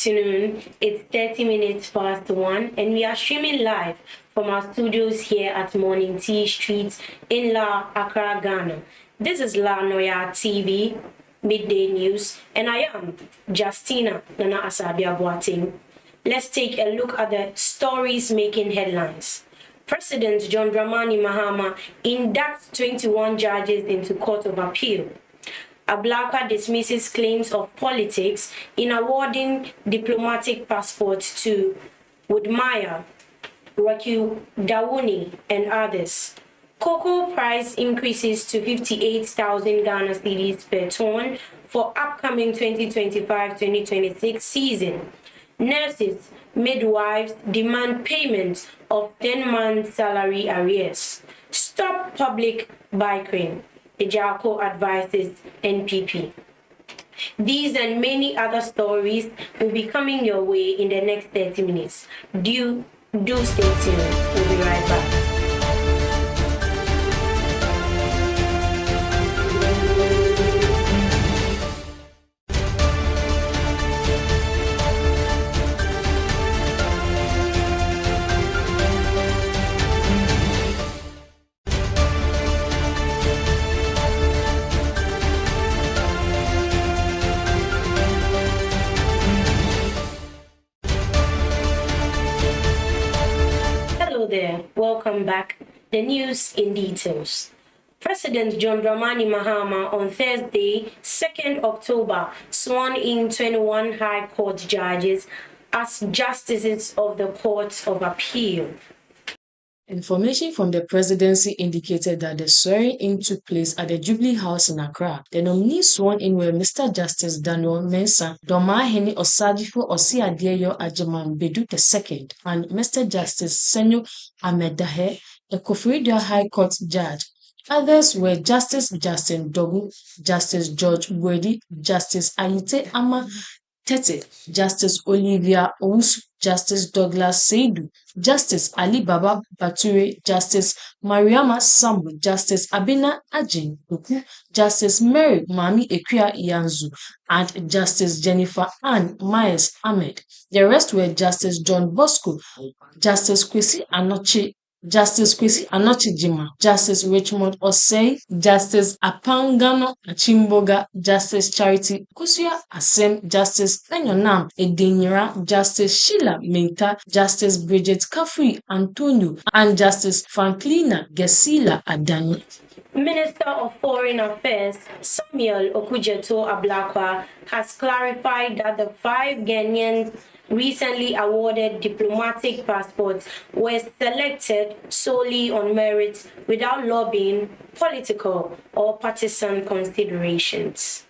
afternoon. It's 30 minutes past 1, and we are streaming live from our studios here at Morning Tea Street in La Accra, Ghana. This is La Noyaa TV Midday News, and I am Justina Nana Asabia Boateng. Let's take a look at the stories making headlines. President John Dramani Mahama inducts 21 judges into Court of Appeal. Ablakwa dismisses claims of politics in awarding diplomatic passports to Woodmire, Rocky Dawuni, and others. Cocoa price increases to 58,000 Ghana cedis per ton for upcoming 2025-2026 season. Nurses, midwives demand payment of 10-month salary arrears. Stop public bickering, Ejako advises NPP. These and many other stories will be coming your way in the next 30 minutes. Do stay tuned. We'll be right back. There. Welcome back. The news in details. President John Dramani Mahama on Thursday, 2nd October, sworn in 21 High Court judges as justices of the Court of Appeal. Information from the presidency indicated that the swearing-in took place at the Jubilee House in Accra. The nominees sworn in were Mr. Justice Daniel Mensah, Domahene Osadifo Osiadeyo Ajaman Bedu II, and Mr. Justice Senyo Amedahe, a Koforidua High Court judge. Others were Justice Justin Dogu, Justice George Wedi, Justice Ayite Ama Tete, Justice Olivia Owusu, Justice Douglas Seidu, Justice Ali Baba Bature, Justice Mariama Sambu, Justice Abina Ajin Duku, Justice Mary Mami Ekwia Yanzu, and Justice Jennifer Ann Myers Ahmed. The rest were Justice John Bosco, Justice Kwesi Anochi Jima, Justice Richmond Osei, Justice Apangano Achimboga, Justice Charity Kusia Asem, Justice Enyonam Edinyira, Justice Sheila Minta, Justice Bridget Kafui Antonio, and Justice Franklina Gesila Adani. Minister of Foreign Affairs Samuel Okudzeto Ablakwa has clarified that the 5 Ghanaians recently awarded diplomatic passports were selected solely on merit without lobbying, political, or partisan considerations.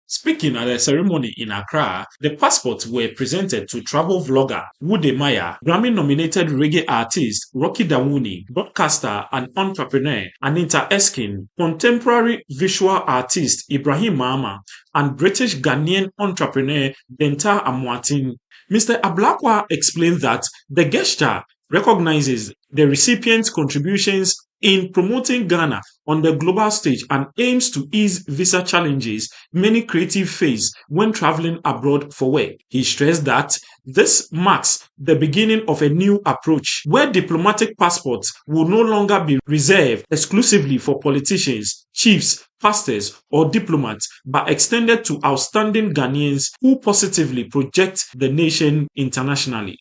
Speaking at a ceremony in Accra, the passports were presented to travel vlogger Woodmire, Grammy-nominated reggae artist Rocky Dawuni, broadcaster and entrepreneur Anita Eskin, contemporary visual artist Ibrahim Mahama, and British Ghanaian entrepreneur Benta Amwatin. Mr. Ablakwa explained that the gesture recognizes the recipient's contributions in promoting Ghana on the global stage and aims to ease visa challenges many creatives face when traveling abroad for work. He stressed that this marks the beginning of a new approach where diplomatic passports will no longer be reserved exclusively for politicians, chiefs, pastors, or diplomats, but extended to outstanding Ghanaians who positively project the nation internationally.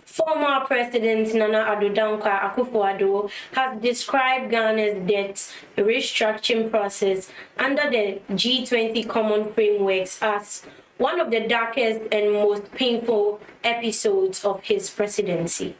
Former President Nana Addo Dankwa Akufo-Addo has described Ghana's debt restructuring process under the G20 Common Frameworks as one of the darkest and most painful episodes of his presidency.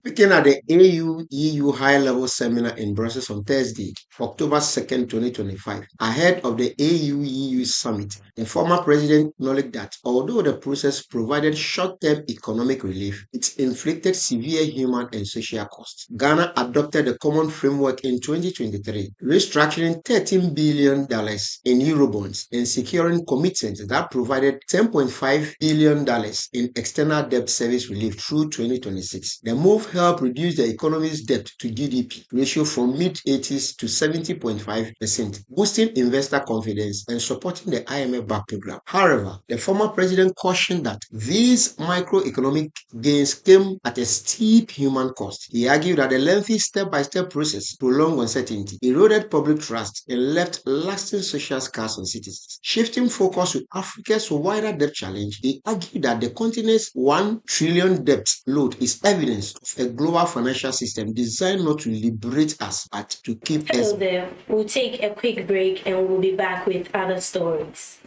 Speaking at the AU-EU high-level seminar in Brussels on Thursday, October 2nd, 2025, ahead of the AU-EU summit, the former president acknowledged that although the process provided short-term economic relief, it inflicted severe human and social costs. Ghana adopted the common framework in 2023, restructuring $13 billion in Eurobonds and securing commitments that provided $10.5 billion in external debt service relief through 2026. The move help reduce the economy's debt to GDP ratio from mid-80s to 70.5%, boosting investor confidence and supporting the IMF-backed program. However, the former president cautioned that these microeconomic gains came at a steep human cost. He argued that the lengthy step-by-step process prolonged uncertainty, eroded public trust, and left lasting social scars on citizens. Shifting focus to Africa's wider debt challenge, he argued that the continent's $1 trillion debt load is evidence of a global financial system designed not to liberate us but to keep us. Hello there. We'll take a quick break and we'll be back with other stories.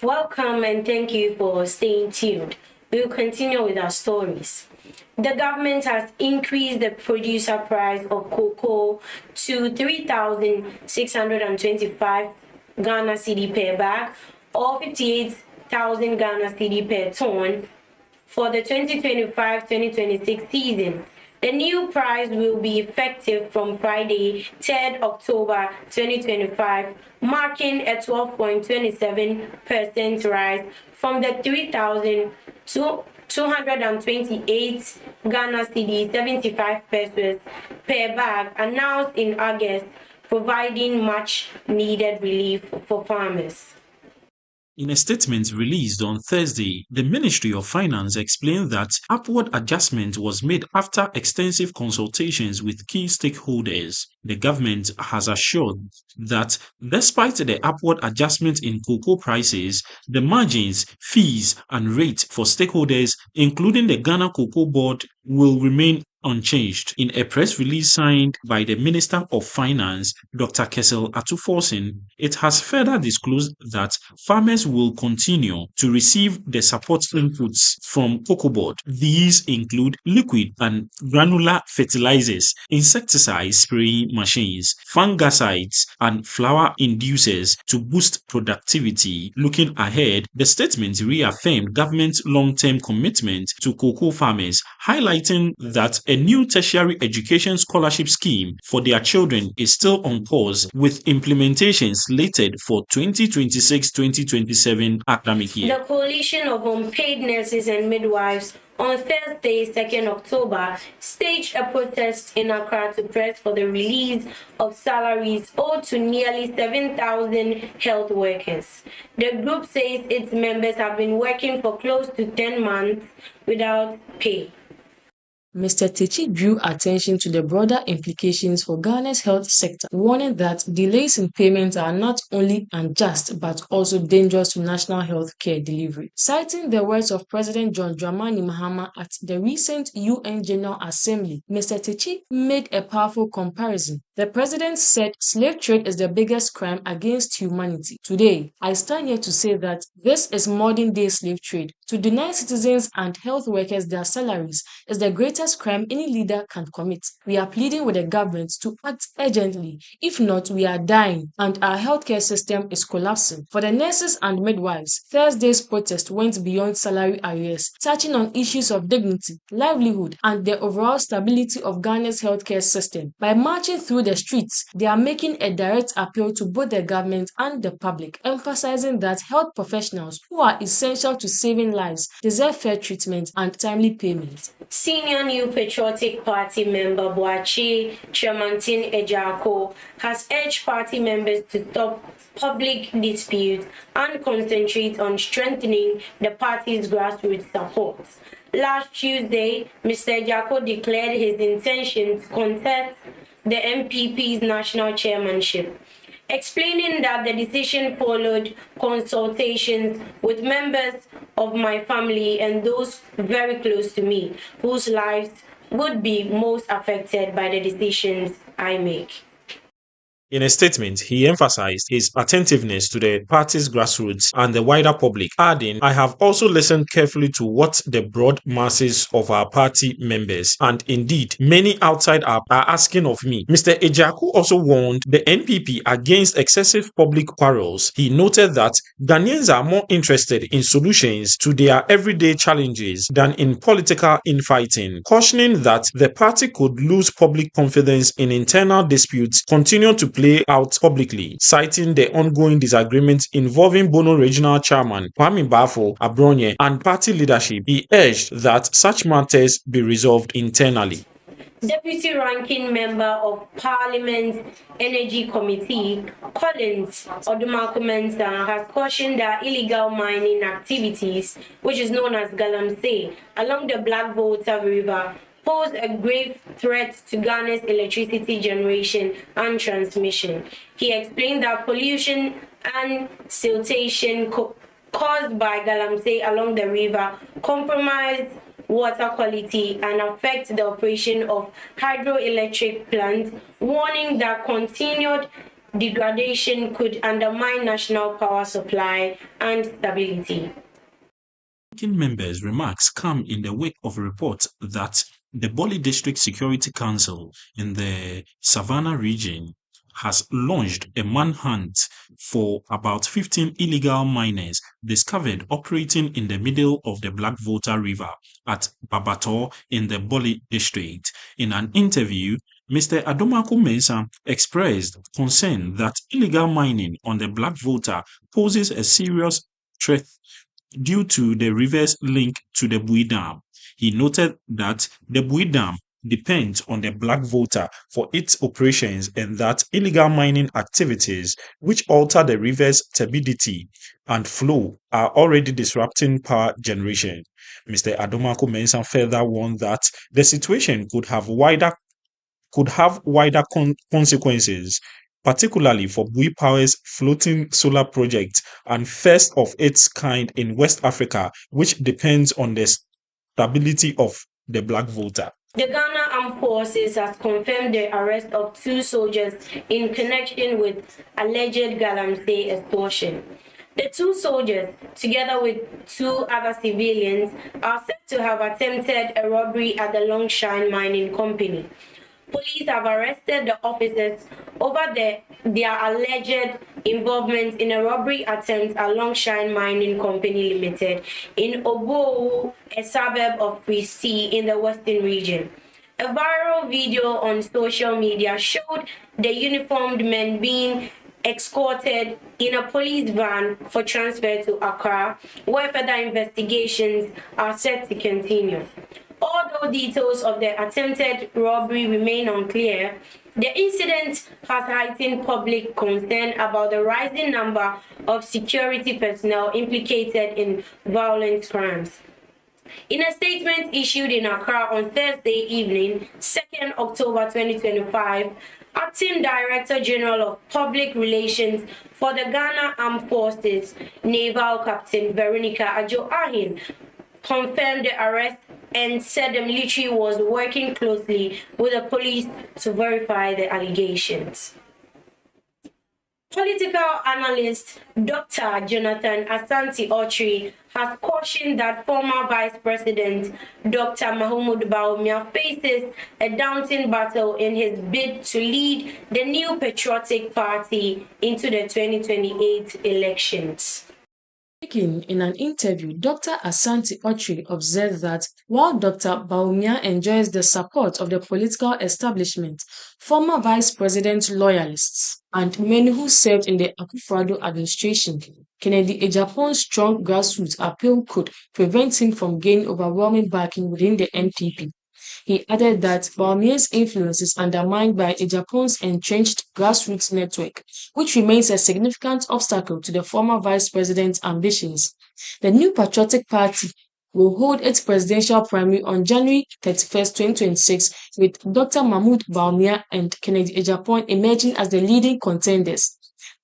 Welcome and thank you for staying tuned. We'll continue with our stories. The government has increased the producer price of cocoa to 3,625 Ghana cedi per bag or 58,000 Ghana cedi per ton for the 2025-2026 season. The new price will be effective from Friday, 3rd October 2025, marking a 12.27% rise from the 3,228 Ghana cedi 75 pesos per bag announced in August, providing much needed relief for farmers. In a statement released on Thursday, the Ministry of Finance explained that upward adjustment was made after extensive consultations with key stakeholders. The government has assured that despite the upward adjustment in cocoa prices, the margins, fees, and rates for stakeholders, including the Ghana Cocoa Board, will remain unchanged. In a press release signed by the Minister of Finance, Dr. Kessel Atuforsen, it has further disclosed that farmers will continue to receive the support inputs from Cocoa Board. These include liquid and granular fertilizers, insecticide spraying machines, fungicides, and flower inducers to boost productivity. Looking ahead, the statement reaffirmed government's long-term commitment to cocoa farmers, highlighting that a new tertiary education scholarship scheme for their children is still on course, with implementation slated for 2026-2027 academic year. The Coalition of Unpaid Nurses and Midwives on Thursday, 2nd October, staged a protest in Accra to press for the release of salaries owed to nearly 7,000 health workers. The group says its members have been working for close to 10 months without pay. Mr. Techi drew attention to the broader implications for Ghana's health sector, warning that delays in payments are not only unjust but also dangerous to national health care delivery. Citing the words of President John Dramani Mahama at the recent UN General Assembly, Mr. Techi made a powerful comparison. The president said slave trade is the biggest crime against humanity. Today, I stand here to say that this is modern-day slave trade. To deny citizens and health workers their salaries is the greatest crime any leader can commit. We are pleading with the government to act urgently. If not, we are dying and our healthcare system is collapsing. For the nurses and midwives, Thursday's protest went beyond salary arrears, touching on issues of dignity, livelihood, and the overall stability of Ghana's healthcare system. By marching through the streets, they are making a direct appeal to both the government and the public, emphasizing that health professionals who are essential to saving lives deserve fair treatment and timely payment. Senior New Patriotic Party member Boachi Tremantin Ejako has urged party members to stop public disputes and concentrate on strengthening the party's grassroots support. Last Tuesday, Mr. Ejako declared his intention to contest the MPP's national chairmanship, explaining that the decision followed consultations with members of my family and those very close to me, whose lives would be most affected by the decisions I make. In a statement, he emphasized his attentiveness to the party's grassroots and the wider public, adding, "I have also listened carefully to what the broad masses of our party members, and indeed many outside are asking of me." Mr. Ejaku also warned the NPP against excessive public quarrels. He noted that Ghanaians are more interested in solutions to their everyday challenges than in political infighting, cautioning that the party could lose public confidence in internal disputes continue to play out publicly. Citing the ongoing disagreements involving Bono Regional Chairman Kwame Bafo Abronye and party leadership, he urged that such matters be resolved internally. Deputy Ranking Member of Parliament's Energy Committee, Collins Odumaku-Mensah, has cautioned that illegal mining activities, which is known as Galamsey, along the Black Volta River, pose a grave threat to Ghana's electricity generation and transmission. He explained that pollution and siltation caused by Galamsey along the river compromise water quality and affect the operation of hydroelectric plants, warning that continued degradation could undermine national power supply and stability. Members' remarks come in the wake of reports that the Boli District Security Council in the Savannah region has launched a manhunt for about 15 illegal miners discovered operating in the middle of the Black Volta River at Babator in the Boli District. In an interview, Mr. Adomaku-Mensah expressed concern that illegal mining on the Black Volta poses a serious threat due to the river's link to the Bui Dam. He noted that the Bui Dam depends on the Black Volta for its operations and that illegal mining activities, which alter the river's turbidity and flow, are already disrupting power generation. Mr. Adomaku-Mensah further warned that the situation could have wider consequences, particularly for Bui Power's floating solar project and first of its kind in West Africa, which depends on the stability of the Black Volta. The Ghana Armed Forces has confirmed the arrest of 2 soldiers in connection with alleged galamsey extortion. The 2 soldiers, together with 2 other civilians, are said to have attempted a robbery at the Longshine Mining Company. Police have arrested the officers over their alleged involvement in a robbery attempt at Longshine Mining Company Limited in Obowo, a suburb of Christie in the Western region. A viral video on social media showed the uniformed men being escorted in a police van for transfer to Accra, where further investigations are set to continue. Although details of the attempted robbery remain unclear, the incident has heightened public concern about the rising number of security personnel implicated in violent crimes. In a statement issued in Accra on Thursday evening, 2nd October 2025, Acting Director General of Public Relations for the Ghana Armed Forces, Naval Captain Veronica Ajo-Ahin, confirmed the arrest and said the military was working closely with the police to verify the allegations. Political analyst Dr. Jonathan Asante Otri has cautioned that former Vice President Dr. Mahmoud Bawumia faces a daunting battle in his bid to lead the New Patriotic Party into the 2028 elections. Speaking in an interview, Dr. Asante Otri observed that while Dr. Bawumia enjoys the support of the political establishment, former vice president loyalists, and many who served in the Akufo-Addo administration, Kennedy Agyapong's strong grassroots appeal could prevent him from gaining overwhelming backing within the NPP. He added that Bawumia's influence is undermined by Agyapong's entrenched grassroots network, which remains a significant obstacle to the former vice president's ambitions. The New Patriotic Party will hold its presidential primary on January 31st, 2026, with Dr. Mahmoud Bawumia and Kennedy Agyapong emerging as the leading contenders.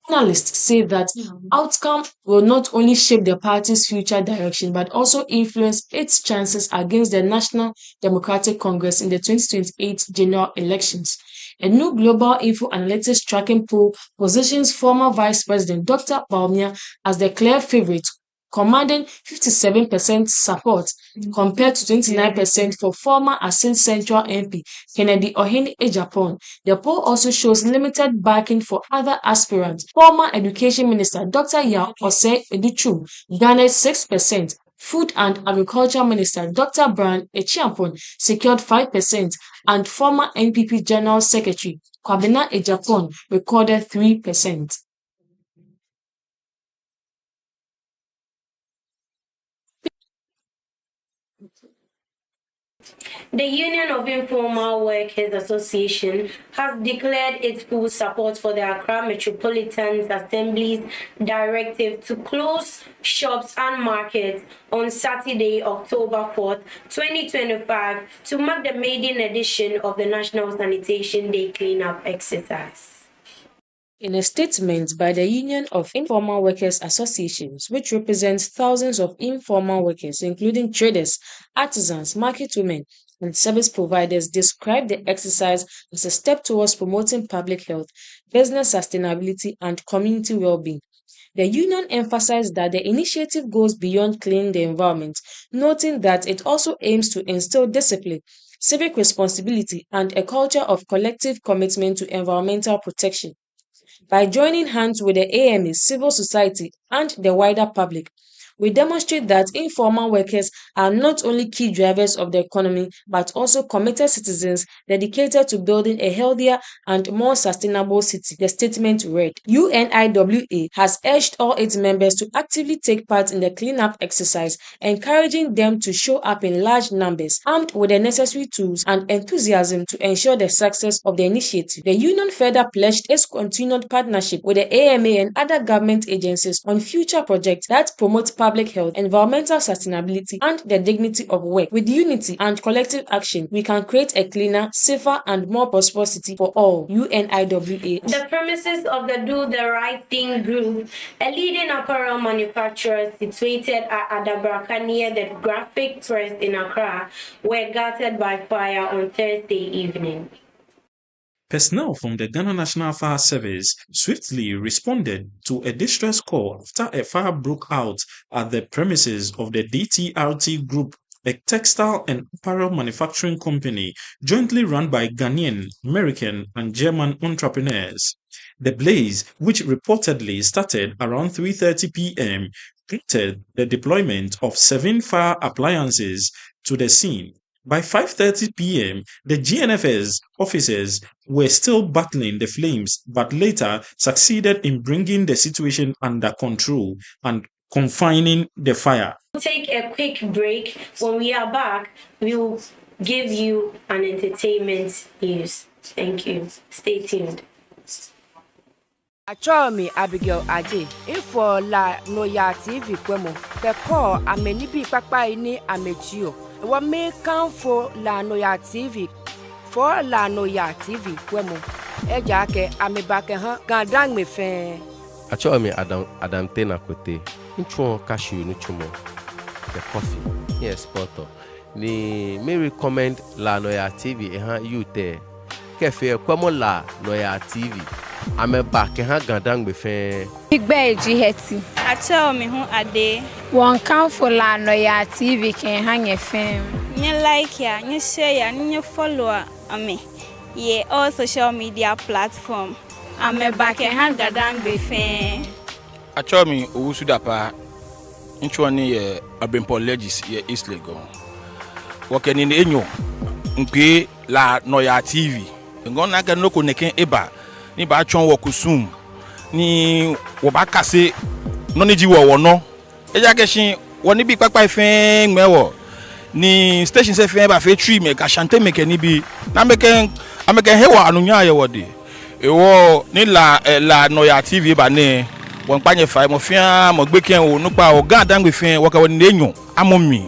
Analysts say that outcome will not only shape the party's future direction but also influence its chances against the National Democratic Congress in the 2028 general elections. A new Global Info Analytics tracking poll positions former Vice President Dr. Bawumia as the clear favorite, commanding 57% support compared to 29% for former Asin Central MP Kennedy Ohene Agyapong. The poll also shows limited backing for other aspirants. Former Education Minister Dr. Yao Osei Educhum garnered 6%. Food and Agriculture Minister Dr. Brian Echiampong secured 5%, and former NPP General Secretary Kwabena Agyapong recorded 3%. The Union of Informal Workers Association has declared its full support for the Accra Metropolitan Assembly's directive to close shops and markets on Saturday, October 4th, 2025, to mark the maiden edition of the National Sanitation Day cleanup exercise. In a statement by the Union of Informal Workers Associations, which represents thousands of informal workers, including traders, artisans, market women, and service providers, described the exercise as a step towards promoting public health, business sustainability, and community well-being. The union emphasized that the initiative goes beyond cleaning the environment, noting that it also aims to instill discipline, civic responsibility, and a culture of collective commitment to environmental protection. By joining hands with the AMA, civil society, and the wider public, we demonstrate that informal workers are not only key drivers of the economy but also committed citizens dedicated to building a healthier and more sustainable city, the statement read. UNIWA has urged all its members to actively take part in the cleanup exercise, encouraging them to show up in large numbers, armed with the necessary tools and enthusiasm to ensure the success of the initiative. The union further pledged its continued partnership with the AMA and other government agencies on future projects that promote public public health, environmental sustainability, and the dignity of work. With unity and collective action, we can create a cleaner, safer, and more prosperous city for all. UNIWA. The premises of the Do the Right Thing Group, a leading apparel manufacturer situated at Adabraka near the Graphic Press in Accra, were gutted by fire on Thursday evening. Personnel from the Ghana National Fire Service swiftly responded to a distress call after a fire broke out at the premises of the DTRT Group, a textile and apparel manufacturing company jointly run by Ghanaian, American, and German entrepreneurs. The blaze, which reportedly started around 3:30 p.m., prompted the deployment of 7 fire appliances to the scene. By 5:30 p.m., the GNFS officers were still battling the flames, but later succeeded in bringing the situation under control and confining the fire. Take a quick break. When we are back, we will give you an entertainment news. Thank you. Stay tuned. Achomi Abigail Ade, for la Noyaa TV kwemo, the call amenibi papa ini amechio. Wa me kan for la Noyaa TV, for la Noyaa TV kwemo. Eja ke amebake han gandang me fe. Achomi Adam Tena kote. Nchuo cashew nuchumo. The coffee. Yes, poto. Ni me recommend la Noyaa TV you there. Kefe kwemo la Noyaa TV. Ameba ke han gandang me fe. Big Beji heti. Achomi hu ade. One count for la Noyaa TV can hang a film. Nye like ya, nye share ya, nye follow ame. Ye all social media platform. Ameba ke han gandang me fe. Achomi Owusudapa nchwani ye Abempo Legis ye East Legon. Wakeni ni enyo mpe la Noyaa TV. Ngona ga no koneken eba ni ba chon wokusum ni wo ba kase no ni jiwo wono. Eja keshin woni bi papa ifen mewo ni station se fen ba fe tree me ka chante me ke ni bi na meken ameken hewa anunya ye wode. Ewo ni la Noyaa TV ba ne won panye fa mo fia mo gbe ken o nupa o gan dan gbe fin wo ka woni enyo amomi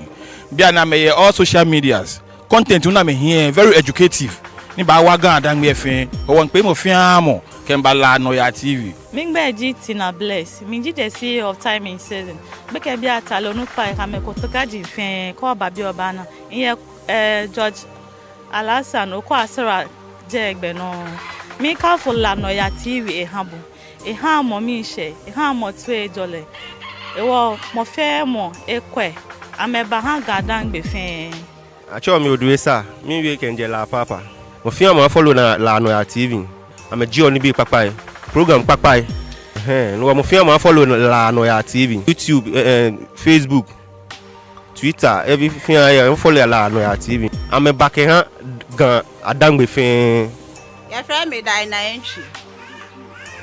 bia na me all social medias content una me here very educative ni ba wa gan dan gbe fin o won pe mo fia mo ken ba la Noyaa TV Mingbe GT na bless. Minji the CEO of time in season. Beke bia talo nupa e ka me ko toka ji fin ko ba bi oba na. Iye George Alasan o ko asara je egbe no. Mi ka for la Noyaa TV e habo. Ha mo mi she ha mo twe jole ewo mo fe mo ekwe ameba ha gadan gbe fe Achomi oduesa mi we kenje la papa mo fi am follow na la Noyaa TV ame ji oni bi papa program papa no mo fi am follow la Noyaa TV YouTube Facebook Twitter everything I follow la Noyaa TV ameba ke ha gan adangbe fe ya friend me dai na entry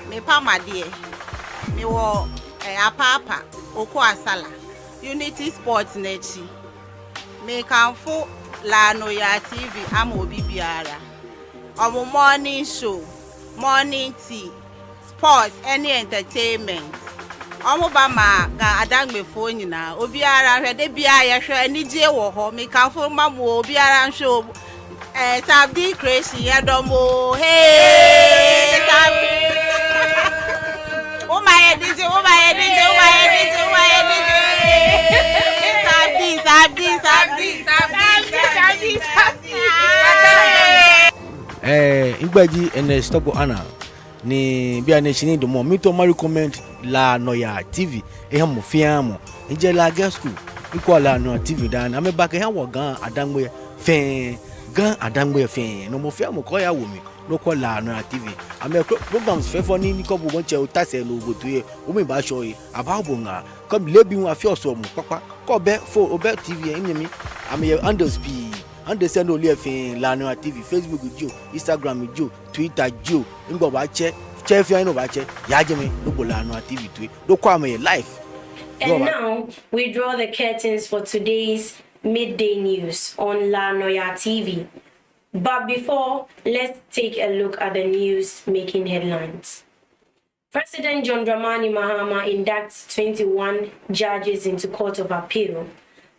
me pama die me wo apapa oko asala Unity Sports nechi me kanfo la Noyaa TV amo bibiara omo morning show morning tea sports any entertainment omo ba ma ga adangbe fo nyina obiara hwede bia ye hwe anije wo ho me kanfo mamo obiara show Sabdi crazy yadomo hey Sabdi oh my DJ Igbaji ene stop ana ni bia ne chini do mo mi to recommend la Noyaa TV e ha mo fiamo nje la girl school iko la Noyaa TV dan ame back e ha wo gan adangbe fe gan adangbe fe no mo fiamo ko ya wo mi no ko la Noyaa TV ame programs fe for ni ko bo che o tase no obodo ye o mi ba show yi about bonga come lebi wa fi oso mo papa ko be for obe TV en mi ame underspeed understand no le fin la Noyaa TV Facebook jo Instagram jo Twitter jo ngbo ba che fi no ba che ya je mi no bo la Noyaa TV to do kwa me live. And now we draw the curtains for today's midday news on La Noyaa TV. But before, let's take a look at the news making headlines. President John Dramani Mahama inducts 21 judges into Court of Appeal.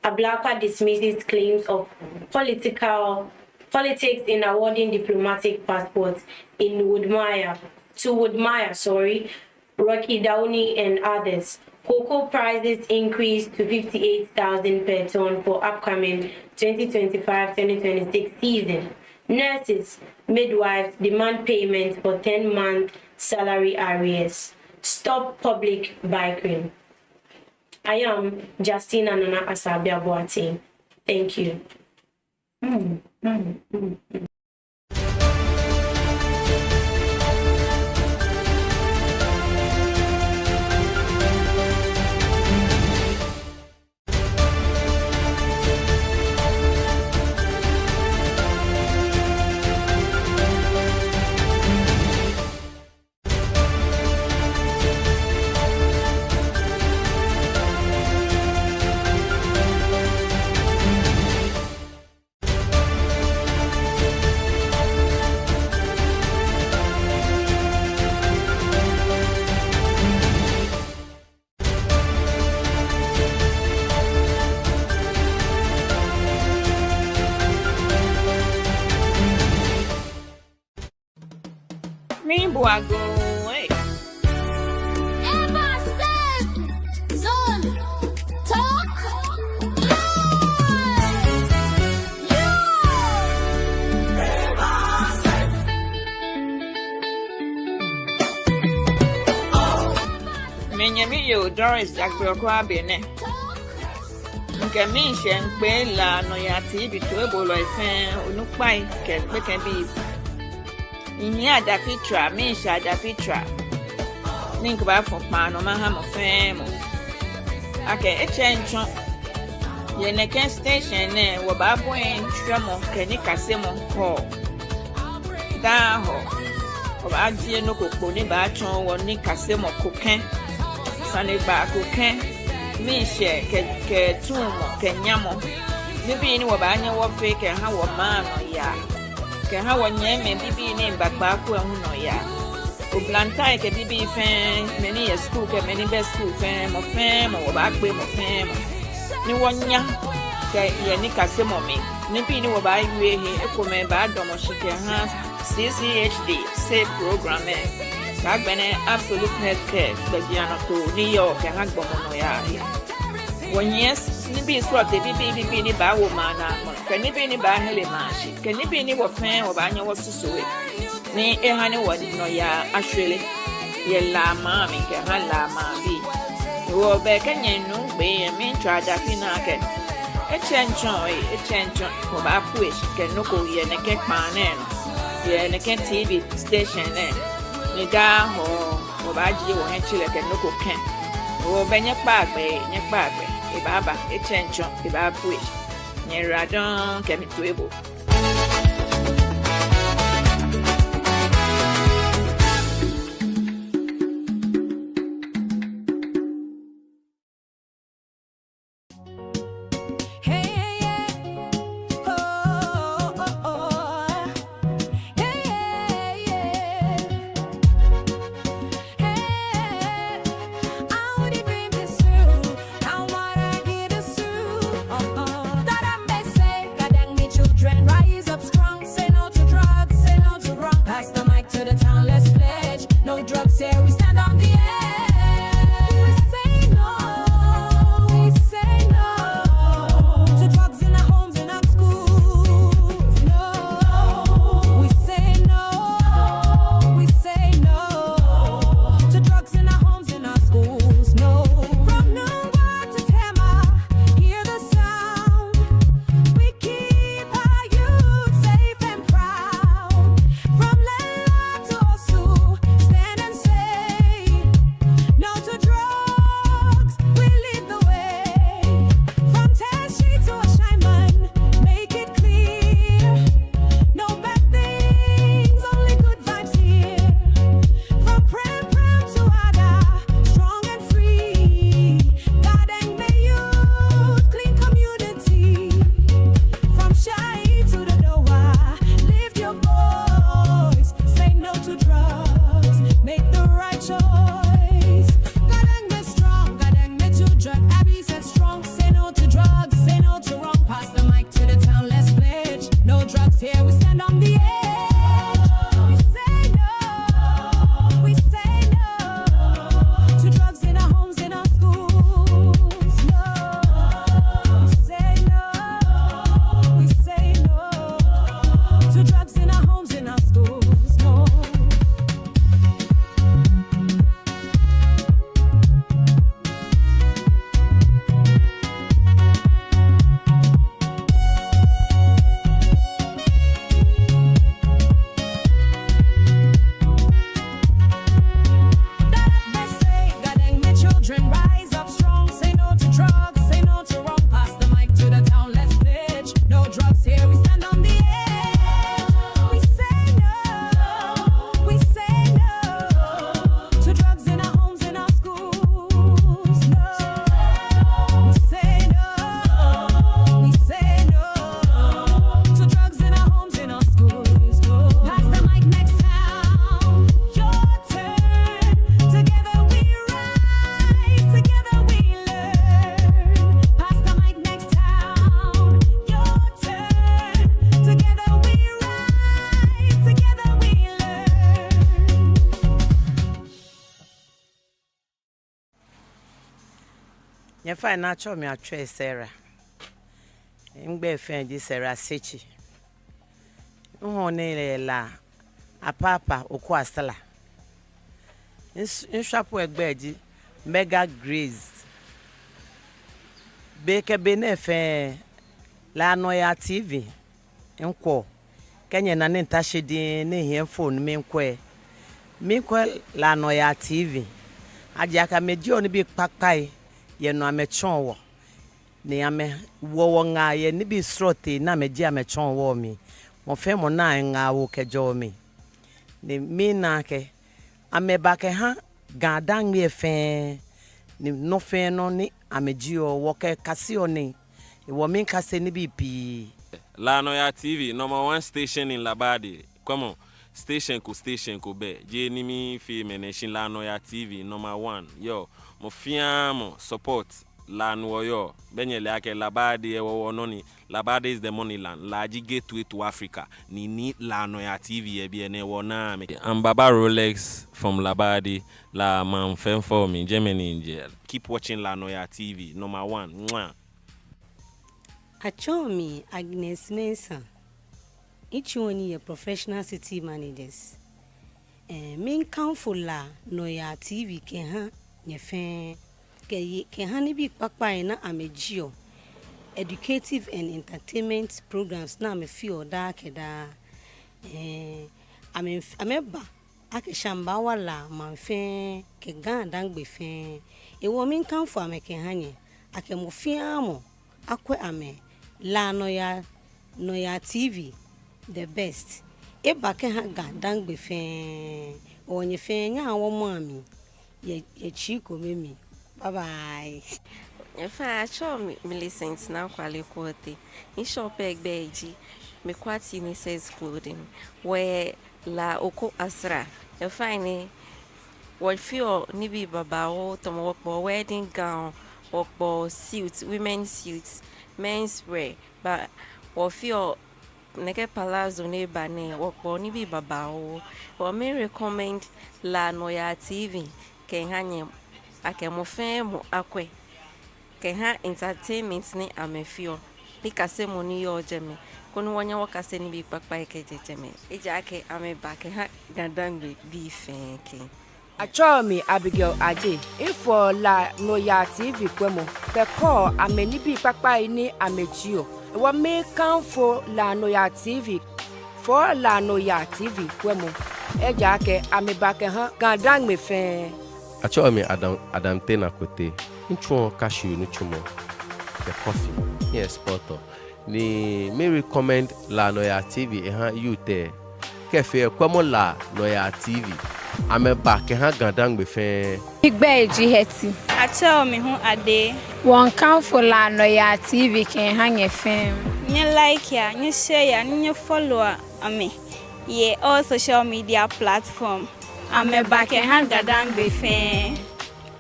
Ablakwa dismisses claims of politics in awarding diplomatic passports in Woodmire, Rocky Downey and others. Cocoa prices increased to 58,000 per ton for upcoming 2025-2026 season. Nurses, midwives demand payment for 10-month salary arrears. Stop public bickering. I am Justina Nana Asabia Boateng. Thank you. Doris Jagbokwa Bene. Nkemi Shenkpe la Noyaa TV to ebolo ifen onupai ke bi. Inyi adafitra mi sha adafitra. Nink ba fun pa no ma ha mo fen mo. Ake echenchon. Ye neken station ne wo ba boen twemo keni kase mo ho. Da ho. Oba die no kokpo ni ba chon wo ni kase mo koken. Sane ba koken mi she ke tumo ke nyamo bibi ni wo ba nya wo fe ke ha wo ma no ya ke ha wo nye me bibi ni bagba ko hu no ya o plantai ke bibi fe meni ye school ke meni be school fe mo wo ba gbe mo fe mo ni wo nya ke ye ni kase mo mi ni bi ni wo ba yue he e ko me ba do mo shi ke ha CCHD say program Kagbene absolute healthcare begiano to New York and Hagbomono ya. 1 year ni bi swat de bibi ni ba wo mana mo. Kan ni bi ni ba hele mashi. Kan ni bi ni wo fen wo ba nya wo susuwe. Ni e ha ni wo no ya ahwele. Ye la ma mi ke ha la ma bi. Wo be kan yen nu be mi twa da fina ke. E chenchon wo ba push ke no ko ye ne ke pa ne no. Ye ne ke TV station ne. Ni ga ho mo ba ji wo hen chile ke no ko ken wo be nye pagbe e baba e chenchon e ba push nye radon ke mi tuebo Children Ye fine na cho me atwe Sarah. Ngbe fen di Sarah sechi. Ho ne la apapa oku asala. Nshapo egbe di Mega Grace. Beke benefe la Noyaa TV. Nkwo. Kenye na ne ntashe di ne hie phone me nkwe. Me nkwe la Noyaa TV. Aja ka meji oni bi papai ye no amechon wo. Ne ame wo nga ye ni bi srote na meji amechon wo mi. Mo fe mo na nga wo kejo mi. Ne mi na ke ameba ke ha gadan mi efe ni no fe no ni ameji o wo ke kase oni. E wo mi kase ni bi pi. La Noyaa TV, #1 station in Labadi. Come on. Station ko be. Je ni mi fi mention La Noyaa TV #1. Yo, mo fiamo support la Noyo. Benye le ake Labadi e wo noni. Labadi is the money land. Large gateway to Africa. Ni La Noyaa TV e bi ene wo na me. I'm Baba Rolex from Labadi. La man fem for me Germany in jail. Keep watching La Noyaa TV #1. Mwah. Achomi Agnes Mensah. Each one is professional city managers. Main council la Noyaa TV keha nyefen keha ni bi pakpa na amejio educative and entertainment programs na me feel da keda ameba akeshamba wala manfen ke gandan gbefen e wo main council amekeha nye akemofiamo akwe ame la Noyaa TV the best. E bake ha gadan gbefen onye fen nya wo mami ye chiko memi. Bye bye. If I show me Millicent na kwale kote. In shop egbeji me kwati me says clothing where la oko asra. If I ne what feel ni bi babao tomo work wedding gown work suits, women's suits, men's wear, but what feel neke palazzo ne bane wokpo ni bi babao or me recommend La Noyaa TV ke hanye akemofen mo akwe ke ha entertainment ni amefio ni kase mo ni yo jeme kono wanya wakase ni bi papa ke jeme eja ke ameba ke ha gandangbe bi fenke Achomi Abigail Aje info La Noyaa TV kwemo ke call ameni bi papa ni amejio. Wa me kanfo La Noyaa TV for La Noyaa TV kwemo eja ke ameba ke ha gandang me fe Achomi Adam Tena kote nchuo cashew no chumo the coffee yes poto ni me recommend La Noyaa TV you there kefe kwemo La Noyaa TV ameba ke ha gandang me fe Igbe ejiheti. Achomi hu ade. Won kan for La Noyaa TV ken hanye fem. Nye like ya, nye share ya, nye follow ame. Ye all social media platform. Ame back and gadang be fan.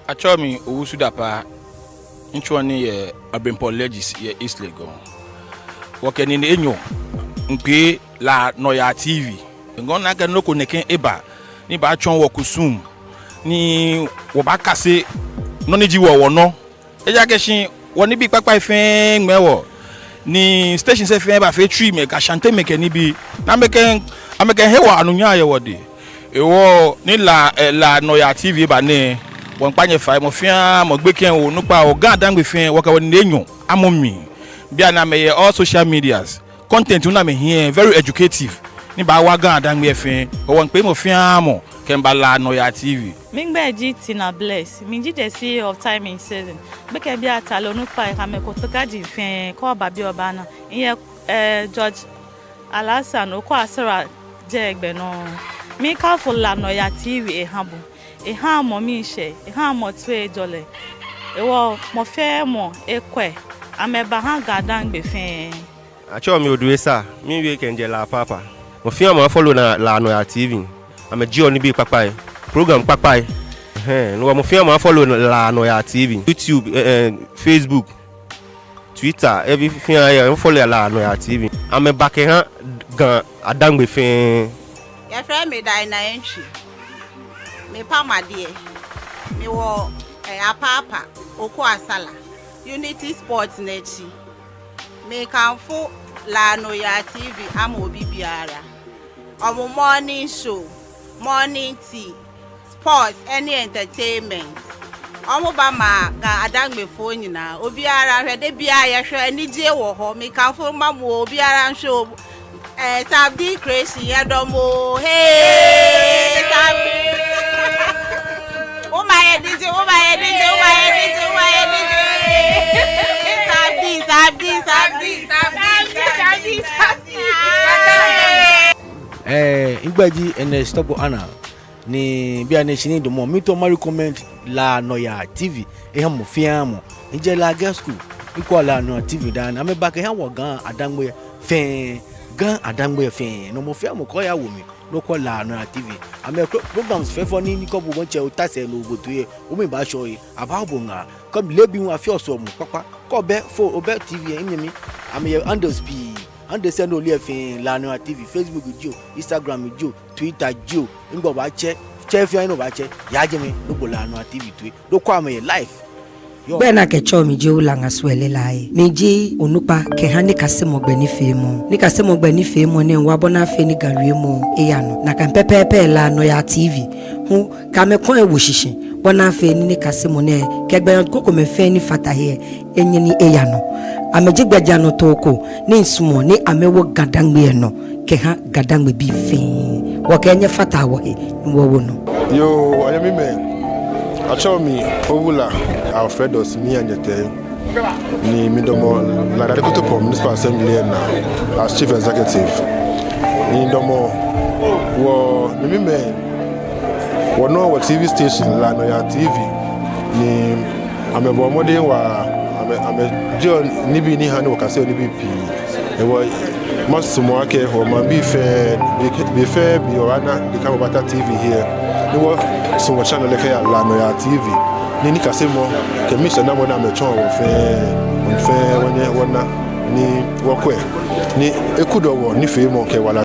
Achomi Owusudapa nchuo ni Abrimpo Legis ye East Lagos. Woke ni enyo mpe La Noyaa TV. Ngona ga no koneken eba ni ba chon wokusum ni wo ba kase no ni jiwo wo no. Eja keshin woni bi papa ifen mewo ni station se fe ba fe tree me ka chante me ke ni bi na ameken hewa anunya ye wode. Ewo ni la Noyaa TV ba ne won panye fa mo fia mo gbe ken o nupa o gadan gbe fin wo ka woni enyo amomi bia na me all social medias content una me here very educative ni ba wa gadan gbe fin won pe mo fia mo ken ba La Noyaa TV Mingbe jiti na bless. Minji de see of time in season. Beke bia talo nupa ka me ko tokaji fin ko babi obana. Iye George Alasan o ko asara je egbe no. Mi ka for La Noyaa TV e habu. E ha mo mi she, e ha mo tu e jole. E wo mo fe mo ekwe. Ameba ha gadan gbe fin. Achomi Oduesa, mi we kenje la papa. Mo fi am follow na La Noyaa TV. Ame ji oni bi papa program papa no mo fi am follow La Noyaa TV. YouTube, Facebook, Twitter, everything I follow La Noyaa TV. Ame back ha gan adangbe fin. Your friend me die na entry. Me pa ma die. Me wo apapa oku asala. Unity Sports Nechi. Me can fo la Noyaa TV amo bibiara. Omo morning show, morning tea, sports, any entertainment. Omo ba ma ga adangbe phone na obiara hwe de bia ye hwe ani die wo ho me kan fo ma mo obiara show Sabdi crazy yadomo hey Sabdi oh my DJ Sabdi Igbaji ene stop ana ni bia ne chini do mo mi to ma recommend la Noyaa TV mo fiamo nje la girl school iko la Noyaa TV dan ame ba ke wo gan adangbe fe gan adangbe fe no mo fiamo ko ya wo mi no ko la Noyaa TV ame programs fe for ni ko bo nche o tase no obodo ye o mi ba show ye aba bo nga come lebi won afi oso mo papa ko be for obe TV enmi ame underspeed understand only fin la Noyaa TV Facebook jo Instagram jo Twitter jo ngbo ba che fi no ba che ya je mi no la Noyaa TV tu do kwa me live bẹ́ẹ̀ na kẹ̀chọ́ mi jẹ́ òlànà sọ̀ẹ́lẹ̀ láàyè mi jẹ́ onupa kẹ̀hán ní kàsẹ́mọ̀gbẹ̀ nífẹ̀ẹ́ mọ́ ní kàsẹ́mọ̀gbẹ̀ nífẹ̀ẹ́ mọ́ ní wàá bọ́nà fẹ́ ní gàrí mọ́ ẹ̀yànà na kàn pẹ́pẹ́pẹ́ la Noyaa TV hun kàmẹ́kọ́ ẹ̀wò ṣìṣìn bọ́nà fẹ́ ní kàsẹ́mọ̀ ní kẹgbẹ́ kókò mẹ́fẹ́ ní fatahẹ́ ẹ̀yẹ ní ẹ̀yànà àmẹ́jẹ́gbẹ̀jà nọ tó kò ní ìsúnmọ̀ ní àmẹ́wọ́ gàdángbé ẹ̀ nọ kẹ̀hán gàdángbé bíi fẹ́ẹ́ wọ́kẹ́ ẹ̀yẹ fatahọ́ ẹ̀ ní wọ́wọ́ nọ. Yo, ayamime. Achomi Ovula Alfredos mi anyete ni midomo la director of municipal assembly now as chief executive ni domo wo ni me wo no wo TV station la Noyaa TV ni amebo mode wa ame John ni bi ni han wo kase ni bi pi e wo masumo ake ho ma bi fe bi orana the Kamabata TV here ni wo so wa channel ke la Noyaa TV ni kasemo ke mission na mo na me chon wo fe wona ni wo kwe ni ekudo wo ni fe mo ke wala